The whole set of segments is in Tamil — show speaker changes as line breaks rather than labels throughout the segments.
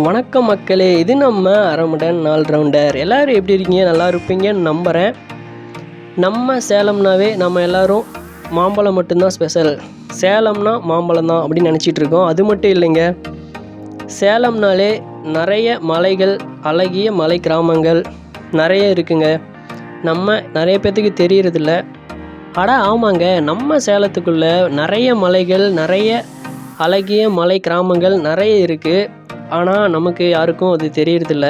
வணக்கம் மக்களே, இது நம்ம அரமுடன் நாள் ரவுண்டர். எல்லோரும் எப்படி இருக்கீங்க? நல்லா இருப்பீங்கன்னு நம்புகிறேன். நம்ம சேலம்னாவே நம்ம எல்லோரும் மாம்பழம் மட்டும்தான் ஸ்பெஷல். சேலம்னா மாம்பழம் தான் அப்படின்னு நினச்சிட்டு இருக்கோம். அது மட்டும் இல்லைங்க, சேலம்னாலே நிறைய மலைகள், அழகிய மலை கிராமங்கள் நிறைய இருக்குங்க. நம்ம நிறைய பேர்த்துக்கு தெரியறதில்ல. ஆமாங்க, நம்ம சேலத்துக்குள்ளே நிறைய மலைகள், நிறைய அழகிய மலை கிராமங்கள் நிறைய இருக்குது. ஆனால் நமக்கு யாருக்கும் அது தெரியறதில்ல.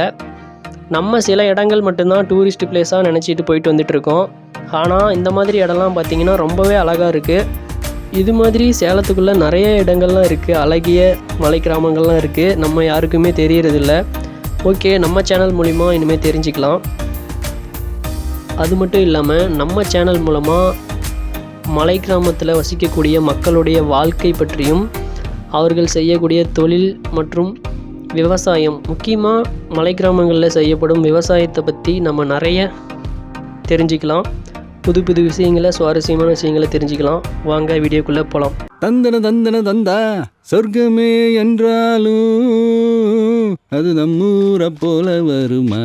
நம்ம சில இடங்கள் மட்டும்தான் டூரிஸ்ட் பிளேஸாக நினச்சிட்டு போயிட்டு வந்துட்டுருக்கோம். ஆனால் இந்த மாதிரி இடம்லாம் பார்த்திங்கன்னா ரொம்பவே அழகாக இருக்குது. இது மாதிரி சேலத்துக்குள்ளே நிறைய இடங்கள்லாம் இருக்குது, அழகிய மலை கிராமங்கள்லாம் இருக்குது. நம்ம யாருக்குமே தெரியறதில்ல. ஓகே, நம்ம சேனல் மூலிமா இனிமேல் தெரிஞ்சுக்கலாம். அது மட்டும் இல்லாமல் நம்ம சேனல் மூலமாக மலை கிராமத்தில் வசிக்கக்கூடிய மக்களுடைய வாழ்க்கை பற்றியும், அவர்கள் செய்யக்கூடிய தொழில் மற்றும் விவசாயம், முக்கியமாக மலை கிராமங்களில் செய்யப்படும் விவசாயத்தை பற்றி நம்ம நிறைய தெரிஞ்சுக்கலாம். புது புது விஷயங்களை, சுவாரஸ்யமான விஷயங்களை தெரிஞ்சுக்கலாம். வாங்க வீடியோக்குள்ளே போகலாம்.
தந்தன தந்தா சொர்க்கமே என்றாலும் அது நம்மூரை போல வருமா?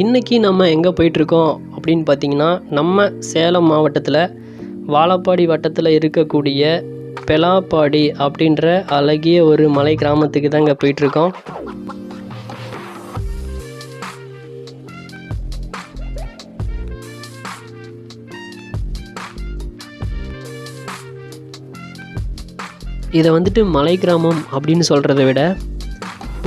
இன்றைக்கி நம்ம எங்கே போயிட்டுருக்கோம் அப்படின்னு பார்த்தீங்கன்னா, நம்ம சேலம் மாவட்டத்தில் வாழப்பாடி வட்டத்தில் இருக்கக்கூடிய பெலாப்பாடி அப்படின்ற அழகிய ஒரு மலை கிராமத்துக்கு தான் இங்கே போயிட்டுருக்கோம். இதை மலை கிராமம் அப்படின்னு சொல்கிறத விட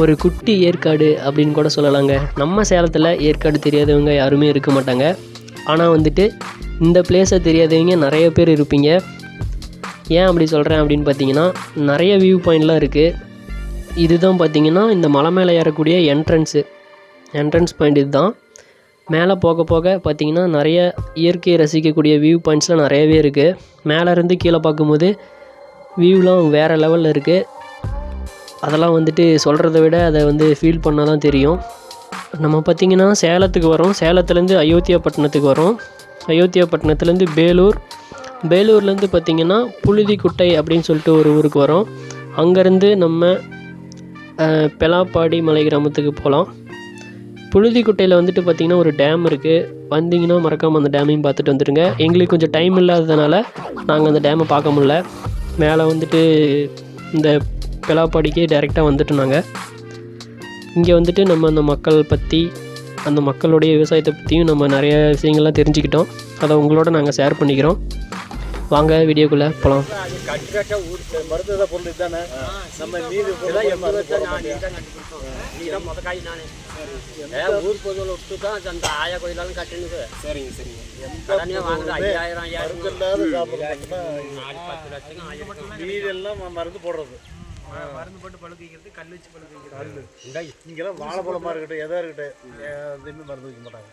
ஒரு குட்டி ஏற்காடு அப்படின்னு கூட சொல்லலாங்க. நம்ம சேலத்தில் ஏற்காடு தெரியாதவங்க யாருமே இருக்க மாட்டாங்க. ஆனால் இந்த பிளேஸை தெரியாதவங்க நிறைய பேர் இருப்பீங்க. ஏன் அப்படி சொல்கிறேன் அப்படின்னு பார்த்தீங்கன்னா, நிறைய வியூ பாயிண்ட்லாம் இருக்குது. இதுதான் பார்த்திங்கன்னா இந்த மலை மேலே ஏறக்கூடிய என்ட்ரன்ஸ் பாயிண்ட். இதுதான். மேலே போக போக பார்த்திங்கன்னா நிறைய இயற்கையை ரசிக்கக்கூடிய வியூ பாயிண்ட்ஸ்லாம் நிறையவே இருக்குது. மேலேருந்து கீழே பார்க்கும்போது வியூலாம் வேறு லெவலில் இருக்குது. அதெல்லாம் சொல்கிறத விட அதை ஃபீல் பண்ணால் தான் தெரியும். நம்ம பார்த்திங்கன்னா சேலத்துக்கு வரோம். சேலத்துலேருந்து அயோத்தியாப்பட்டினத்துக்கு வரோம். அயோத்தியாப்பட்டினத்துலேருந்து பேலூர்லேருந்து பார்த்திங்கன்னா புழுதிக்குட்டை அப்படின்னு சொல்லிட்டு ஒரு ஊருக்கு வரோம். அங்கேருந்து நம்ம பெலாப்பாடி மலை கிராமத்துக்கு போகலாம். புழுதிக்குட்டையில் பார்த்திங்கன்னா ஒரு டேம் இருக்குது. வந்திங்கன்னா மறக்காமல் அந்த டேமையும் பார்த்துட்டு வந்துடுங்க. எங்களுக்கு கொஞ்சம் டைம் இல்லாததுனால நாங்கள் அந்த டேமை பார்க்க முடில. மேலே இந்த பெலாப்பாடிக்கு டைரெக்டாக வந்துட்டு நாங்கள் இங்கே நம்ம அந்த மக்கள் பற்றி, அந்த மக்களுடைய விவசாயத்தை பற்றியும் நம்ம நிறைய விஷயங்கள்லாம் தெரிஞ்சுக்கிட்டோம். அதை உங்களோட நாங்கள் ஷேர் பண்ணிக்கிறோம். வாங்க வீடியோக்குள்ளே போகலாம்.
ஊர் பொதுவில் விட்டு தான் அந்த ஆயா கோயிலாலும் கட்டினுது. சரிங்க சரிங்க. வாங்குது 5000
வீடெல்லாம் மருந்து போடுறது, மருந்து போட்டு பழுக்கிறது, கல் வச்சு பழுக்கிறது. இங்கெல்லாம் வாழைப்பழமாக இருக்கட்டும், எதாக இருக்கட்டும், எதுவுமே மருந்து வைக்க மாட்டாங்க.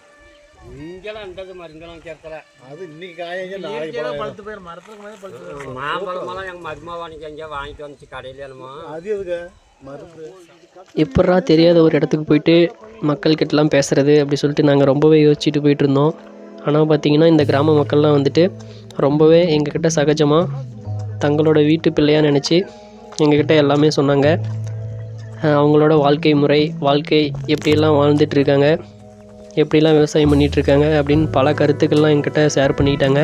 இங்கெல்லாம் இண்டது மருந்தெல்லாம் சேர்த்தல.
அது இன்னைக்கு காயங்க நாளைக்கு
பழுத்து போயிடும். மரத்துக்கு மேலே பழுத்து போயிடும். மாம்பழமெல்லாம் எங்கள் மருமாவானிக்கு எங்கேயா வாங்கிட்டு வந்துச்சு கடையில். என்னமோ
அது எதுக்கு மருந்து?
எப்படா தெரியாத ஒரு இடத்துக்கு போயிட்டு மக்கள்கிட்டலாம் பேசுகிறது அப்படி சொல்லிட்டு நாங்கள் ரொம்பவே யோசிச்சுட்டு போயிட்டு இருந்தோம். ஆனால் பார்த்திங்கன்னா இந்த கிராம மக்கள்லாம் ரொம்பவே எங்ககிட்ட சகஜமாக தங்களோட வீட்டு பிள்ளையாக நினச்சி எங்ககிட்ட எல்லாமே சொன்னாங்க. அவங்களோட வாழ்க்கை முறை, வாழ்க்கை எப்படியெல்லாம் வாழ்ந்துட்டுருக்காங்க, எப்படிலாம் விவசாயம் பண்ணிகிட்ருக்காங்க அப்படின்னு பல கருத்துக்கள்லாம் எங்கிட்ட ஷேர் பண்ணிக்கிட்டாங்க.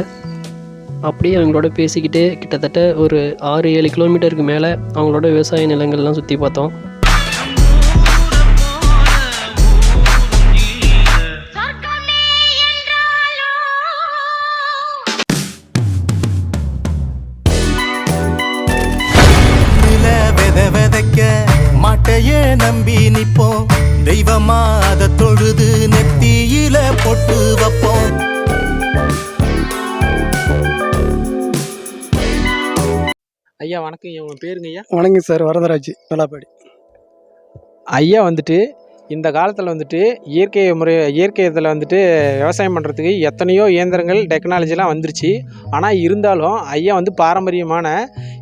அப்படியே அவங்களோட பேசிக்கிட்டு கிட்டத்தட்ட ஒரு 6-7 கிலோமீட்டருக்கு மேலே அவங்களோட விவசாய நிலங்கள்லாம் சுற்றி பார்த்தோம்.
மாட்டையே நம்பி நிப்போம், தெய்வமா அதை தொழுது நெத்தியில பொட்டு வைப்போம்.
ஐயா வணக்கம். உங்கள் பேருங்க ஐயா?
வணக்கம் சார், வரதராஜ், பெலாப்பாடி.
ஐயா இந்த காலத்தில் வந்துட்டு இயற்கை இதில் வந்துட்டு விவசாயம் பண்ணுறதுக்கு எத்தனையோ இயந்திரங்கள் டெக்னாலஜிலாம் வந்துருச்சு. ஆனால் இருந்தாலும் ஐயா வந்து பாரம்பரியமான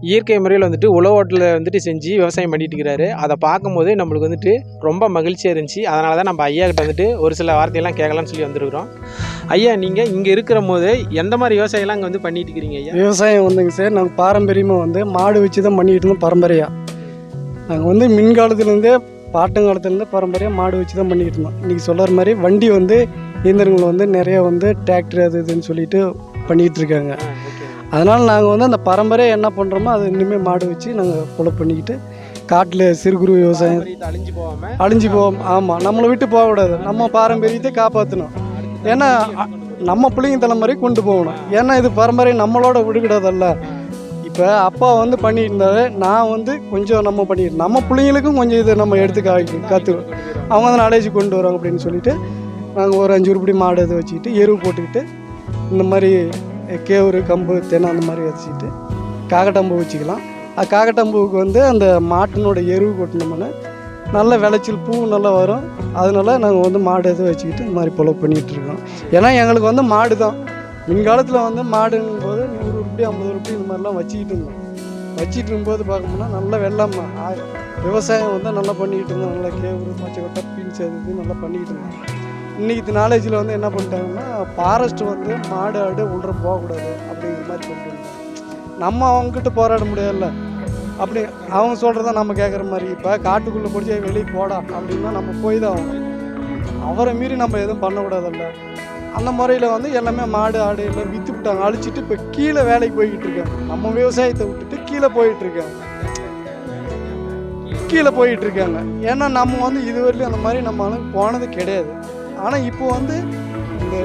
இயற்கை முறையில் வந்துட்டு உழவோட்டில் வந்துட்டு செஞ்சு விவசாயம் பண்ணிட்டு இருக்கிறாரு. அதை பார்க்கும்போது நம்மளுக்கு வந்துட்டு ரொம்ப மகிழ்ச்சியாக இருந்துச்சு. அதனால தான் நம்ம ஐயா கிட்ட வந்துட்டு ஒரு சில வார்த்தையெல்லாம் கேட்கலான்னு சொல்லி வந்திருக்கிறோம். ஐயா, நீங்கள் இங்கே இருக்கிற போது எந்த மாதிரி விவசாயம்லாம் இங்கே வந்து பண்ணிட்டு இருக்கிறீங்க ஐயா?
விவசாயம் வந்துங்க சார், நாங்கள் பாரம்பரியமாக வந்து மாடு வச்சு தான் பண்ணிகிட்டு இருந்தோம். பரம்பரையாக நாங்கள் வந்து மின்காலத்துலேருந்தே பாட்டங்காலத்துலேருந்து பரம்பரையாக மாடு வச்சு தான் பண்ணிக்கிட்டு இருந்தோம். இன்றைக்கி சொல்கிற மாதிரி வண்டி வந்து இயந்திரங்கள் வந்து நிறையா வந்து டிராக்டர் அது இதுன்னு சொல்லிட்டு பண்ணிக்கிட்டு இருக்காங்க. அதனால் நாங்கள் வந்து அந்த பரம்பரையாக என்ன பண்ணுறோமோ அது இனிமேல் மாடு வச்சு நாங்கள் ஃபாலோ பண்ணிக்கிட்டு காட்டில் சிறு குறு விவசாயம் அழிஞ்சு போவோம். ஆமாம், நம்மளை விட்டு போகக்கூடாது. நம்ம பாரம்பரியத்தை காப்பாற்றணும். ஏன்னா நம்ம பிள்ளைங்க தலைமுறை கொண்டு போகணும். ஏன்னா இது பரம்பரை நம்மளோட விடுகிடாதல்ல. இப்போ அப்பா வந்து பண்ணிட்டு இருந்தாரு, நான் வந்து கொஞ்சம் நம்ம பண்ணிட்டு நம்ம பிள்ளைங்களுக்கும் கொஞ்சம் இதை நம்ம எடுத்து கற்று அவங்க வந்து நாலேஜ் கொண்டு வரோம் அப்படின்னு சொல்லிட்டு நாங்கள் ஒரு 5 உருப்படி மாடு இதை வச்சுக்கிட்டு எருவு போட்டுக்கிட்டு இந்த மாதிரி கேவுரு கம்பு தென்னை அந்த மாதிரி வச்சுக்கிட்டு காக்கட்டம்பு வச்சுக்கலாம். காக்கட்டம்புவுக்கு வந்து அந்த மாட்டினோட எருவு கொட்டினோம்னா நல்ல விளைச்சல் பூ நல்லா வரும். அதனால நாங்கள் வந்து மாடு எது வச்சுக்கிட்டு இந்த மாதிரி ஃபாலோ பண்ணிகிட்ருக்கோம். ஏன்னா எங்களுக்கு வந்து மாடு தான். முன்காலத்தில் வந்து மாடுங்கும் போது 100 உருப்படி 50 உருப்படி இந்த மாதிரிலாம் வச்சுக்கிட்டு இருந்தோம். வச்சுட்டு இருக்கும்போது பார்க்கணும்னா நல்ல வெள்ளம் விவசாயம் வந்து நல்லா பண்ணிக்கிட்டு இருந்தோம். நல்லா கேவுரு மச்சக்கொட்டை பீன்ஸ் அது நல்லா பண்ணிக்கிட்டு இருந்தோம். இன்றைக்கி நாலேஜில் வந்து என்ன பண்ணிட்டாங்கன்னா ஃபாரஸ்ட் வந்து மாடு ஆடு உள்ள போகக்கூடாது அப்படிங்கிற மாதிரி கொண்டு வந்தாங்க. நம்ம அவங்ககிட்ட போராட முடியாதுல்ல. அப்படி அவங்க சொல்கிறத நம்ம கேட்குற மாதிரி இப்போ காட்டுக்குள்ளே பிடிச்சி வெளியே போடா அப்படின்னா நம்ம போய் தான் ஆகணும். அவரை மீறி நம்ம எதுவும் பண்ணக்கூடாதுல்ல. அந்த முறையில் வந்து எல்லாமே மாடு ஆடு எல்லாம் விற்று விட்டாங்க, அழிச்சிட்டு இப்போ கீழே வேலைக்கு போய்கிட்டு இருக்காங்க. நம்ம விவசாயத்தை விட்டுட்டு கீழே போயிட்டுருக்காங்க. ஏன்னா நம்ம வந்து இதுவரையிலும் அந்த மாதிரி நம்ம போனது கிடையாது. ஆனால் இப்போ வந்து இந்த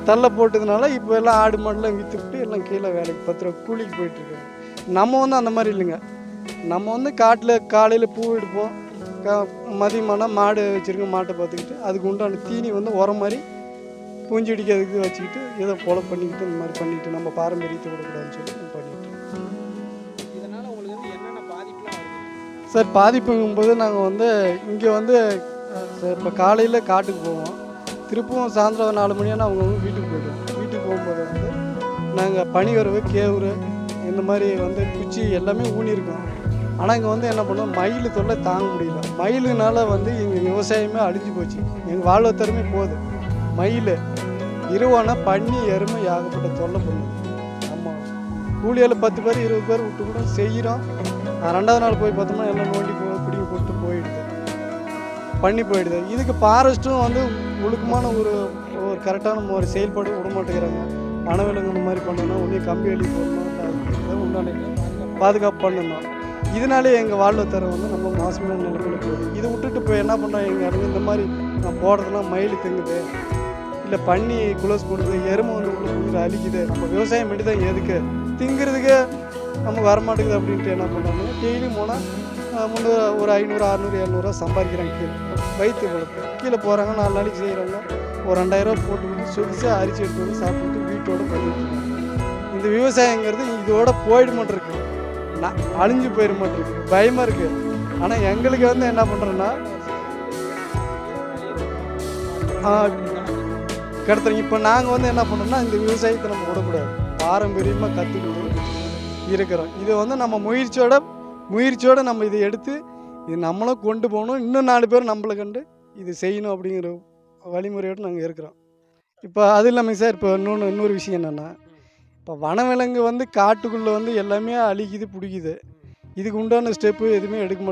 தள்ள போட்டதுனால இப்போ எல்லாம் ஆடு மாடுலாம் விற்றுவிட்டு எல்லாம் கீழே வேலைக்கு 10 ரூபா கூலிக்கு போயிட்டுருக்காங்க. நம்ம வந்து அந்த மாதிரி இல்லைங்க. நம்ம வந்து காட்டில் காலையில் பூ எடுப்போம், மதியமானால் மாடு வச்சுருக்கோம், மாட்டை பார்த்துக்கிட்டு அதுக்கு உண்டான தீனி வந்து உரம் மாதிரி பூஞ்சி அடிக்கிறதுக்கு வச்சுக்கிட்டு ஏதோ ஃபாலோ பண்ணிக்கிட்டு இந்த மாதிரி பண்ணிக்கிட்டு நம்ம பாரம்பரியத்தை விடக்கூடாதுன்னு சொல்லி பண்ணிக்கிட்டு
இதனால் உங்களுக்கு வந்து என்னென்ன பாதிப்புலாம் வருது
சார்? பாதிப்புங்கும்போது நாங்கள் வந்து இங்கே வந்து இப்போ காலையில் காட்டுக்கு போவோம், திருப்பவும் சாயந்தரம் 4 மணியான அவங்க வீட்டுக்கு போய்டுவோம். வீட்டுக்கு போகும்போது வந்து நாங்கள் பனிவரவு கேவுரு இந்த மாதிரி வந்து குச்சி எல்லாமே ஊனியிருக்கோம். ஆனால் இங்கே வந்து என்ன பண்ணுவோம், மயில் தொல்லை தாங்க முடியல. மயிலுனால வந்து எங்கள் விவசாயமே அழிஞ்சு போச்சு. எங்கள் வாழ்வத்தருமே போகுது. மயில் இருவானா பண்ணி எருமை ஆகப்பட்ட தொல்லை பண்ணுது. ஆமாம், கூலியால் 10 பேர் 20 பேர் விட்டு கூட செய்கிறோம். 2வது நாள் போய் பார்த்தோம்னா எல்லாம் நோண்டி பிடிங்கி போட்டு போயிடுது, பண்ணி போயிடுது. இதுக்கு ஃபாரஸ்ட்டும் வந்து ஒழுக்கமான ஒரு கரெக்டான ஒரு செயல்பாடு விட மாட்டேங்கிறாங்க. வனவிலங்கு இந்த மாதிரி பண்ணணும், ஒன்றே கம்பி அள்ளி போடணும், உண்டான பாதுகாப்பு பண்ணணும். இதனாலே எங்கள் வாழ்வத்தரம் வந்து நம்ம மோசமான நிலைமையில் போகுது. இதை விட்டுட்டு இப்போ என்ன பண்ணுறோம், எங்கள் இடங்க இந்த மாதிரி நான் போடுறதுலாம் மயில் திங்குது, இல்லை பண்ணி குளோஸ் போடுது, எருமை வந்து உள்ள புகுது அழிக்குது. நம்ம விவசாயம் பண்ணி தான் எதுக்கு திங்கிறதுக்கு நம்ம வரமாட்டேங்குது அப்படின்ட்டு என்ன பண்ணுறாங்க, டெய்லியும் போனால் முன்னூறு ஒரு 500 600 700 சம்பாதிக்கிறாங்க. கீழே வயிற்று வளர்ப்பு கீழே போகிறாங்க, 4 நாளைக்கு செய்கிறாங்க, ஒரு 2000 போட்டுக்கிட்டு சொதிச்சு அரிசி எடுத்து வந்து சாப்பிட்டுட்டு வீட்டோட பண்ணிட்டு இருக்காங்க. இந்த விவசாயங்கிறது இதோட போயிட மாட்டிருக்கு, அழிஞ்சு போயிட மாட்டிருக்கு, பயமாக இருக்குது. ஆனால் எங்களுக்கு வந்து என்ன பண்ணுறோன்னா கிடத்துறோம். இப்போ நாங்கள் வந்து என்ன பண்ணுறோம்னா இந்த விவசாயத்தை நம்ம விடக்கூடாது, பாரம்பரியமாக கற்றுக்கிட்டு இருக்கிறோம். இதை வந்து நம்ம முயற்சியோடு நம்ம இதை எடுத்து இது நம்மளும் கொண்டு போகணும். இன்னும் 4 பேர் நம்மளை கண்டு இது செய்யணும் அப்படிங்கிற வழிமுறையோடு நாங்கள் இருக்கிறோம். இப்போ அது இல்லாமல் சார், இப்போ இன்னொரு விஷயம் என்னென்னா, இப்போ வனவிலங்கு வந்து காட்டுக்குள்ளே வந்து எல்லாமே அழிக்குது பிடிக்குது. இதுக்கு உண்டான ஸ்டெப்பு எதுவுமே கொடுக்க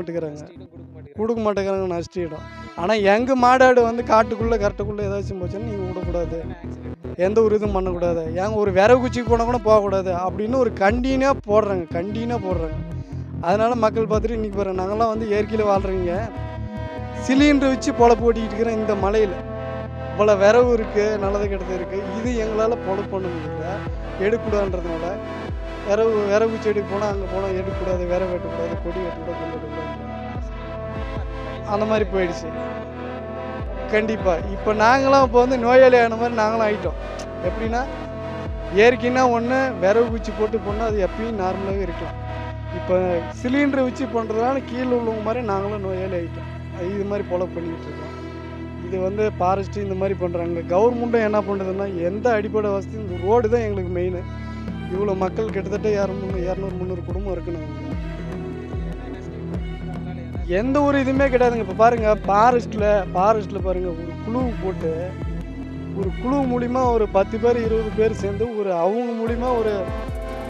மாட்டேங்கிறாங்க நஷ்டம். ஆனால் எங்கள் மாடாடு வந்து காட்டுக்குள்ளே கரெக்டுக்குள்ளே ஏதாச்சும் போச்சுன்னா நீங்கள் விடக்கூடாது, எந்த ஒரு இதுவும் பண்ணக்கூடாது, ஒரு விரவு குச்சிக்கு போனால் கூட போகக்கூடாது அப்படின்னு ஒரு கண்டினியூவாக போடுறாங்க. அதனால் மக்கள் பார்த்துட்டு இன்றைக்கி பாருங்கள், நாங்கள்லாம் வந்து இயற்கையில் வாழ்கிறீங்க, சிலிண்டர் வச்சு பொழப்பு ஓட்டிக்கிட்டு இருக்கிறேன். இந்த மலையில் இவ்வளோ விரவு இருக்குது, நல்லது கெட்டது இருக்குது, இது எங்களால் பொழப்பு பண்ண முடியல, எடுக்கக்கூடாதுன்றதுனால விரவு குச்சி எடுக்க போனால் அங்கே போனால் எடுக்கக்கூடாது, விரவு வெட்டக்கூடாது, கொடி வெட்டக்கூடாது, கொண்டு வெட்டக்கூடாது, அந்த மாதிரி போயிடுச்சு. கண்டிப்பாக இப்போ நாங்களாம் இப்போ வந்து நோயாளி ஆன மாதிரி நாங்களும் ஆகிட்டோம். எப்படின்னா இயற்கைன்னா ஒன்று விரவு குச்சி போட்டு போனால் அது எப்பயும் நார்மலாகவே இருக்கலாம். இப்போ சிலிண்டரை வச்சு பண்ணுறதுனால கீழே உள்ளவங்க மாதிரி நாங்களும் நோயாளி ஆகிட்டோம். இது மாதிரி பொழப்பு பண்ணிக்கிட்டு இருக்கோம். இது வந்து ஃபாரஸ்ட்டு இந்த மாதிரி பண்ணுறாங்க. கவர்மெண்ட்டும் என்ன பண்ணுறதுன்னா எந்த அடிப்படை வசதி இந்த ரோடு தான் எங்களுக்கு மெயின். இவ்வளோ மக்கள் கிட்டத்தட்ட 200-300 குடும்பம் இருக்குன்னு எந்த ஒரு இதுவுமே கிடையாதுங்க. இப்போ பாருங்கள் ஃபாரஸ்ட்டில் பாருங்கள் ஒரு குழு போட்டு ஒரு குழு மூலிமா ஒரு 10 பேர் 20 பேர் சேர்ந்து அவங்க மூலிமா ஒரு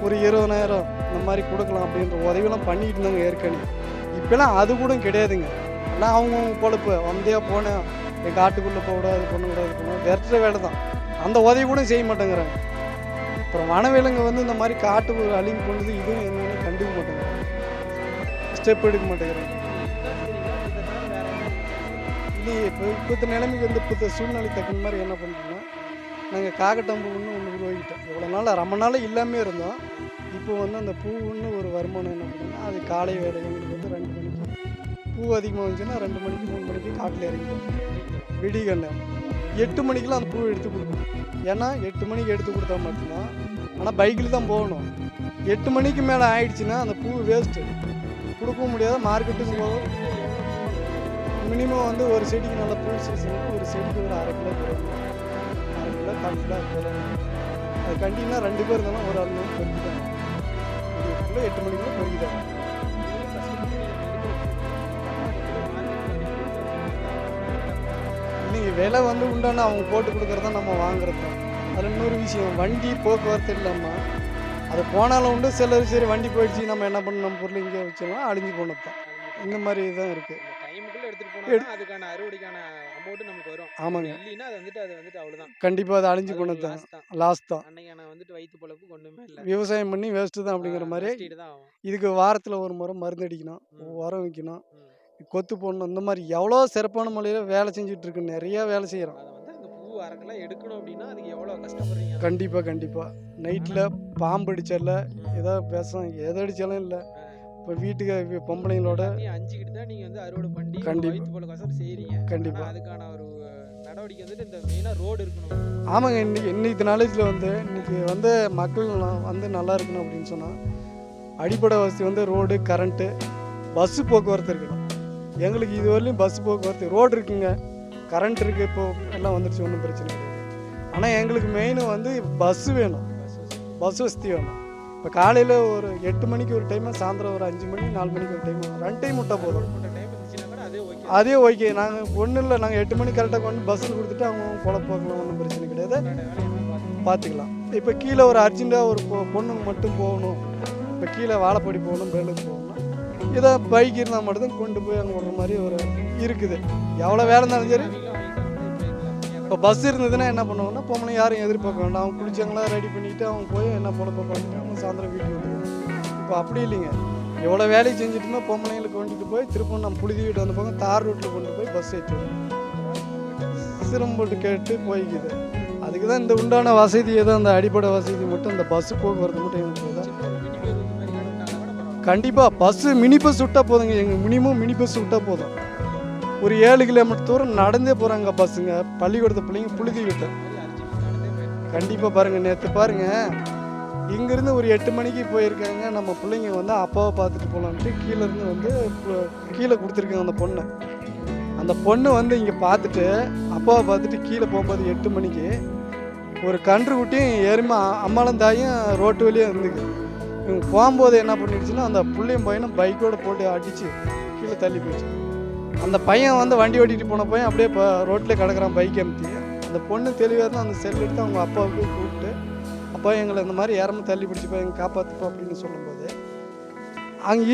20,000 இந்த மாதிரி கொடுக்கலாம் அப்படின்ற உதவியெல்லாம் பண்ணிக்கிட்டு இருந்தாங்க ஏற்கனவே. இப்போலாம் அது கூட கிடையாதுங்க. எல்லாம் அவங்கவுங்க பொழப்பு வந்தே போனேன் என் காட்டுக்குள்ளே போகக்கூடாது பண்ணக்கூடாது விரட்டுற வேலை தான். அந்த உதவி கூட செய்ய மாட்டேங்கிறாங்க. அப்புறம் வனவிலங்கு வந்து இந்த மாதிரி காட்டு ஒரு அழிவு பண்ணுது, இதுவும் என்னென்னு கண்டுக்க மாட்டேங்கிறாங்க, ஸ்டெப் எடுக்க மாட்டேங்கிறாங்க. இது இப்போ நிலைமைக்கு வந்து இப்போ சூழ்நிலை தகுந்த மாதிரி என்ன பண்ணுறோம்னா நாங்கள் காக்கட்டம்பு ஒன்று உருவாக்கிட்டோம். இவ்வளோ நாள் ரொம்ப நாள் இல்லாமே இருந்தோம். இப்போ வந்து அந்த பூவுன்னு ஒரு வருமானம் என்ன பண்ணுறோம்னா அது காலை வேலை எங்களுக்கு வந்து 2 மணிக்கு பூ அதிகமாக வந்துச்சுன்னா 2 மணிக்கு 3 மணிக்கு காட்டில் இறங்கிட்டோம். விடிகல்ல 8 மணிக்கெலாம் அந்த பூ எடுத்து கொடுக்கணும். ஏன்னா 8 மணிக்கு எடுத்து கொடுத்தா மட்டும்தான். ஆனால் பைக்கில் தான் போகணும். 8 மணிக்கு மேலே ஆயிடுச்சுன்னா அந்த பூ வேஸ்ட்டு, கொடுக்கவும் முடியாது. மார்க்கெட்டுக்கு போக மினிமம் வந்து ஒரு செடிக்கு நல்ல பூ சீசனுக்கு ஒரு செடிக்கு ஒரு 1/2 கிலோ போடுவாங்க. 1/2 கிலோ 1/4 கிலோ போடுவாங்க. அது கண்டினியூ 2 பேர் இருந்தாலும் ஒரு ஆள் வந்து பொறுக்கிட்டாங்க. 8 மணிக்குள்ள பொறுக்கிட்டாங்க. இல்லைங்க, விலை வந்து உண்டான அவங்க போட்டு கொடுக்குறத நம்ம வாங்குறது தான். அதில் இன்னொரு விஷயம், வண்டி போக்குவரத்து இல்லாமல் அது போனாலும் உண்டு. சிலர் சரி வண்டி போயிடுச்சு நம்ம என்ன பண்ணணும், நம்ம பொருள் இங்கே வச்சோம்னா அழிஞ்சு போனது தான். இந்த மாதிரி தான் இருக்குது.
டைமுக்குள்ளே எடுத்துகிட்டு போனால் அதுக்கான அறுவடைக்கான அமௌண்ட்டு நமக்கு வரும்.
ஆமாங்க,
இல்லைன்னா அது வந்துட்டு அவ்வளோதான்.
கண்டிப்பாக அது அழிஞ்சு போனது தான், லாஸ்ட் தான்.
அன்னைக்கான வந்துட்டு வயிற்று பொழப்பு கொண்டுமே இல்லை.
விவசாயம் பண்ணி வேஸ்ட்டு தான் அப்படிங்கிற மாதிரி. இதுக்கு வாரத்தில் ஒரு முறை மருந்து அடிக்கணும், உரம் வைக்கணும், கொத்து போடணும். இந்த மாதிரி எவ்வளோ சிறப்பான முறையில் வேலை செஞ்சுட்டு இருக்கு. நிறையா வேலை செய்கிறோம்.
அதை வந்து அந்த பூ அரைக்கலாம் எடுக்கணும் அப்படின்னா அதுக்கு எவ்வளோ கஷ்டப்படுறீங்க.
கண்டிப்பாக நைட்டில் பாம்பு அடிச்சால ஏதோ பேசலாம், எதை அடித்தாலும் இல்லை. இப்போ வீட்டுக்கு பொம்பளைங்களோட
அஞ்சுக்கிட்டு தான் நீங்கள் வந்து அறுவடை பண்ணி
கண்டிப்பாக
போல கஷ்டம் செய்கிறீங்க.
கண்டிப்பாக
அதுக்கான ஒரு நடவடிக்கை வந்துட்டு இந்த மெயினாக ரோடு இருக்கணும்.
ஆமாங்க. இன்னைக்கு நாலேஜில் வந்து இன்னைக்கு வந்து மக்கள் வந்து நல்லா இருக்கணும் அப்படின்னு சொன்னால் அடிப்படை வசதி வந்து ரோடு, கரண்ட்டு, பஸ்ஸு போக்குவரத்து இருக்கணும். எங்களுக்கு இது வரலையும் பஸ் போக்குவரத்து, ரோடு இருக்குங்க, கரண்ட் இருக்குது, இப்போது எல்லாம் வந்துடுச்சு, ஒன்றும் பிரச்சனை கிடையாது. ஆனால் எங்களுக்கு மெயின் வந்து பஸ்ஸு வேணும், பஸ் வசதி வேணும். இப்போ காலையில் ஒரு 8 மணிக்கு ஒரு டைமு, சாயந்தரம் ஒரு 5 மணி 4 மணிக்கு ஒரு டைமு, 2 டைம் விட்டால் போதும். அதே ஓகே. நாங்கள் ஒன்றும் இல்லை, நாங்கள் 8 மணிக்கு கரெக்டாக கொண்டு பஸ்ஸில் கொடுத்துட்டு அவங்க பொழப்பாக்கலாம், ஒன்றும் பிரச்சனை கிடையாது, பார்த்துக்கலாம். இப்போ கீழே ஒரு அர்ஜென்ட்டாக ஒரு பொண்ணுங்க மட்டும் போகணும், இப்போ கீழே வாழைப்படி போகணும், வேலுக்கு போகணும், ஏதோ பைக் இருந்தால் மட்டும்தான் கொண்டு போய் அங்கே விடுற மாதிரி ஒரு இருக்குது. எவ்வளோ வேலை இருந்தாலும் சரி. இப்போ பஸ் இருந்ததுன்னா என்ன பண்ணுவாங்கன்னா பொம்பளை யாரும் எதிர்பார்க்க வேண்டாம், அவங்க குளிச்சாங்களா ரெடி பண்ணிவிட்டு அவங்க போய் என்ன பொழப்ப பார்த்துட்டு அவங்க சாயந்தரம் வீட்டுக்கு வந்துடுவாங்க. இப்போ அப்படி இல்லைங்க, எவ்வளோ வேலையை செஞ்சுட்டுமே பொம்பளைங்களுக்கு கொண்டுட்டு போய் திரும்ப நம்ம புழுதி வீட்டு வந்து போங்க தார் ரோட்டில் கொண்டு போய் பஸ் ஏற்றிடுவோம். சிரமம் போட்டு கேட்டு போய்க்குது. அதுக்கு தான் இந்த உண்டான வசதியை தான், அந்த அடிப்படை வசதி மட்டும், இந்த பஸ்ஸு போக்குவரத்து மட்டும் எங்களுக்கு தான். கண்டிப்பாக பஸ்ஸு மினி பஸ் விட்டால் போதுங்க. எங்கள் மினிமம் மினி பஸ் விட்டால் போதும். ஒரு 7 கிலோமீட்டர் தூரம் நடந்தே போகிறாங்க பஸ்ஸுங்க, பள்ளிக்கூடத்து பிள்ளைங்க புழுதி விட்டு. கண்டிப்பாக பாருங்கள், நேற்று பாருங்கள், இங்கேருந்து ஒரு 8 மணிக்கு போயிருக்காங்க நம்ம பிள்ளைங்க வந்து அப்பாவை பார்த்துட்டு போகலான்ட்டு கீழேருந்து வந்து கீழே கொடுத்துருக்காங்க அந்த பொண்ணு வந்து இங்கே பார்த்துட்டு அப்பாவை பார்த்துட்டு கீழே போகும்போது 8 மணிக்கு ஒரு கன்று குட்டியும் எருமை அம்மாளும் தாயும் ரோட்டு வழியாக இருந்துக்கு. இவங்க போகும்போது என்ன பண்ணிடுச்சுன்னா அந்த பிள்ளையும் பையனும் பைக்கோடு போட்டு அடித்து கீழே தள்ளி போயிடுச்சு. அந்த பையன் வந்து வண்டி ஓட்டிகிட்டு போன பையன் அப்படியே இப்போ ரோட்டில் கிடக்குறான் பைக் அமுத்தி. அந்த பொண்ணு தெளிவாக தான் அந்த செல் எடுத்து அவங்க அப்பாவுக்கு கூப்பிட்டு, அப்பா எங்களை இந்த மாதிரி யாரமும் தள்ளி பிடிச்சிப்பா, எங்கள் காப்பாற்றுப்பா அப்படின்னு சொல்லும்போது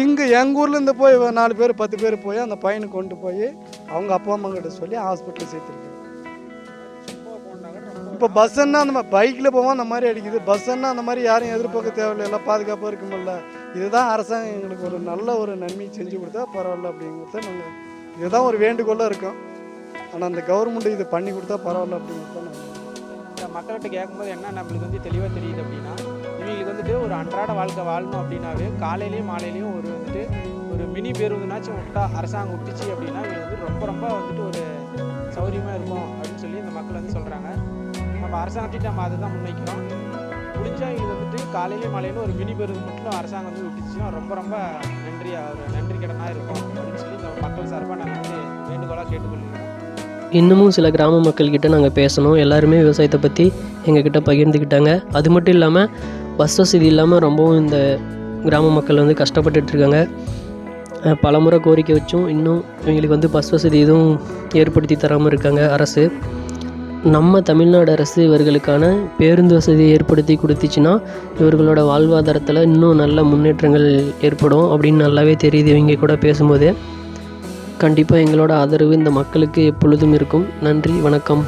இங்கே எங்கள் ஊர்லேருந்து போய் 4 பேர் 10 பேர் போய் அந்த பையனை கொண்டு போய் அவங்க அப்பா அம்மா கிட்ட சொல்லி ஹாஸ்பிட்டலில் சேர்த்துருக்காங்க. இப்போ பஸ்ஸுன்னா அந்த மாதிரி பைக்கில் போவோம் அந்த மாதிரி அடிக்குது. பஸ்ஸுன்னா அந்த மாதிரி யாரும் எதிர்பார்க்க தேவையில்லை, எல்லாம் பாதுகாப்பாக இருக்குமில்ல. இதுதான் அரசாங்கம் எங்களுக்கு ஒரு நல்ல ஒரு நன்மை செஞ்சு கொடுத்தா பரவாயில்ல அப்படிங்கிறத நாங்கள் இதுதான் ஒரு வேண்டுகோளாக இருக்கும். ஆனால் அந்த கவர்மெண்ட் இது பண்ணி கொடுத்தா பரவாயில்ல அப்படிங்கிறத நாங்கள்
இந்த மக்கள்கிட்ட கேட்கும்போது என்ன நம்மளுக்கு வந்து தெளிவாக தெரியுது அப்படின்னா, இவங்களுக்கு வந்துட்டு ஒரு அன்றாட வாழ்க்கை வாழணும் அப்படின்னாவே காலையிலையும் மாலையிலையும் ஒரு மினி பேருந்துனாச்சும் விட்டா, அரசாங்கம் விட்டுச்சு அப்படின்னா இவங்க வந்து ரொம்ப வந்துட்டு ஒரு சௌகரியமாக இருக்கும் அப்படின்னு சொல்லி இந்த மக்கள் வந்து சொல்கிறாங்க. நம்ம அரசாங்கத்திட்ட நம்ம அதை தான் முன்வைக்கிறோம். முடிஞ்சால் இது வந்துட்டு காலையிலையும் மாலையிலும் ஒரு மினி பேருந்து மட்டும் அரசாங்கம் வந்து விட்டுச்சுன்னா ரொம்ப நன்றி கடனாக இருக்கும் அப்படின்னு சொல்லி இந்த மக்கள் சார்பாக நாங்கள் வந்து வேண்டுகோளாக கேட்டுக்கொள்கிறோம்.
இன்னமும் சில கிராம மக்கள்கிட்ட நாங்கள் பேசணும். எல்லாருமே விவசாயத்தை பற்றி எங்ககிட்ட பகிர்ந்துக்கிட்டாங்க. அது மட்டும் இல்லாமல் பஸ் வசதி இல்லாமல் ரொம்பவும் இந்த கிராம மக்கள் வந்து கஷ்டப்பட்டுட்ருக்காங்க. பலமுறை கோரிக்கை வச்சும் இன்னும் இவங்களுக்கு வந்து பஸ் வசதி எதுவும் ஏற்படுத்தி தராமல் இருக்காங்க அரசு. நம்ம தமிழ்நாடு அரசு இவர்களுக்கான பேருந்து வசதியை ஏற்படுத்தி கொடுத்துச்சுன்னா இவர்களோட வாழ்வாதாரத்தில் இன்னும் நல்ல முன்னேற்றங்கள் ஏற்படும் அப்படின்னு நல்லாவே தெரியுது இவங்க கூட பேசும்போது. கண்டிப்பாக எங்களோட ஆதரவு இந்த மக்களுக்கு எப்பொழுதும் இருக்கும். நன்றி, வணக்கம்.